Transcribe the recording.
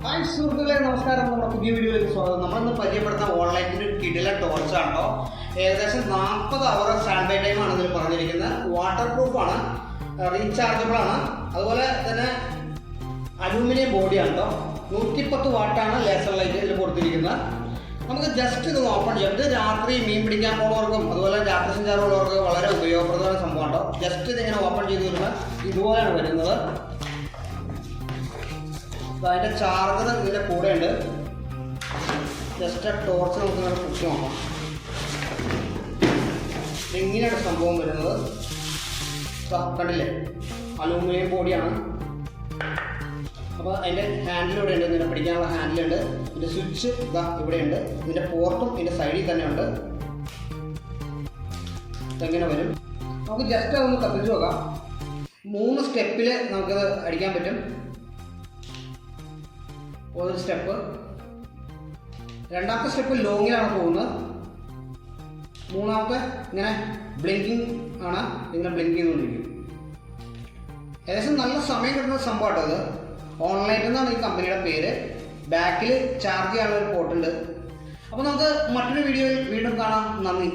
Hi സുഹൃത്തുക്കളെ, നമസ്കാരം. നമ്മുടെ പുതിയ വീഡിയോയിലേക്ക് സ്വാഗതം. നമ്മളിന്ന് പരിചയപ്പെടുത്തുന്ന ഓൺലൈനിൻ്റെ ഒരു കിടിലൻ ടോർച്ചാണോ. ഏകദേശം 40 അവർ സ്റ്റാൻഡ് ബൈ ടൈമാണ് ഇതിൽ പറഞ്ഞിരിക്കുന്നത്. വാട്ടർ പ്രൂഫാണ്, റീചാർജബിൾ ആണ്, അതുപോലെ തന്നെ അലൂമിനിയം ബോഡിയാണ് കേട്ടോ. 110 വാട്ടാണ് ലേസർ ലൈറ്റ് ഇതിൽ കൊടുത്തിരിക്കുന്നത്. നമുക്ക് ജസ്റ്റ് ഇത് ഓപ്പൺ ചെയ്യാം. ഇത് രാത്രി മീൻ പിടിക്കാൻ പോകുന്നവർക്കും അതുപോലെ രാത്രി സഞ്ചാരമുള്ളവർക്ക് വളരെ ഉപയോഗപ്രദമായ സംഭവം കേട്ടോ. ജസ്റ്റ് ഇതിങ്ങനെ ഓപ്പൺ ചെയ്ത് വരുമ്പോൾ ഇതുപോലെയാണ് വരുന്നത്. അതിൻ്റെ ചാർജർ ഇതിൻ്റെ കൂടെ ഉണ്ട്. ജസ്റ്റ് ടോർച്ച് നമുക്ക് ഇങ്ങനെ കുത്തി നോക്കാം. ഇങ്ങനെയാണ് സംഭവം വരുന്നത്. കണ്ടില്ലേ, അലൂമിനിയം ബോഡിയാണ്. അപ്പോൾ അതിൻ്റെ ഹാൻഡിൽ ഇവിടെ ഉണ്ട്, ഇതിനെ പിടിക്കാനുള്ള ഹാൻഡിലുണ്ട്. ഇതിൻ്റെ സ്വിച്ച് ഇതാ ഇവിടെയുണ്ട്. ഇതിൻ്റെ പോർട്ടും ഇതിൻ്റെ സൈഡിൽ തന്നെ ഉണ്ട്. ഇതെങ്ങനെ വരും നമുക്ക് ജസ്റ്റ് അതൊന്ന് കത്തിച്ച് നോക്കാം. 3 സ്റ്റെപ്പിൽ നമുക്കത് അടിക്കാൻ പറ്റും. ഒരു സ്റ്റെപ്പ്, രണ്ടാമത്തെ സ്റ്റെപ്പ് ലോങ്ങിലാണ് പോകുന്നത്. മൂന്നാമത്തെ ഇങ്ങനെ ബ്ലിങ്കിങ് ആണ്, ഇങ്ങനെ ബ്ലിങ്ക് ചെയ്തുകൊണ്ടിരിക്കും. ഏകദേശം നല്ല സമയം കിട്ടുന്ന സംഭവം കേട്ടോ. ഇത് ഓൺലൈനിൽ നിന്നാണ് ഈ കമ്പനിയുടെ പേര്. ബാക്കിൽ ചാർജ് ചെയ്യാനുള്ള ഒരു പോർട്ടുണ്ട്. അപ്പോൾ നമുക്ക് മറ്റൊരു വീഡിയോയിൽ വീണ്ടും കാണാം. നന്ദി.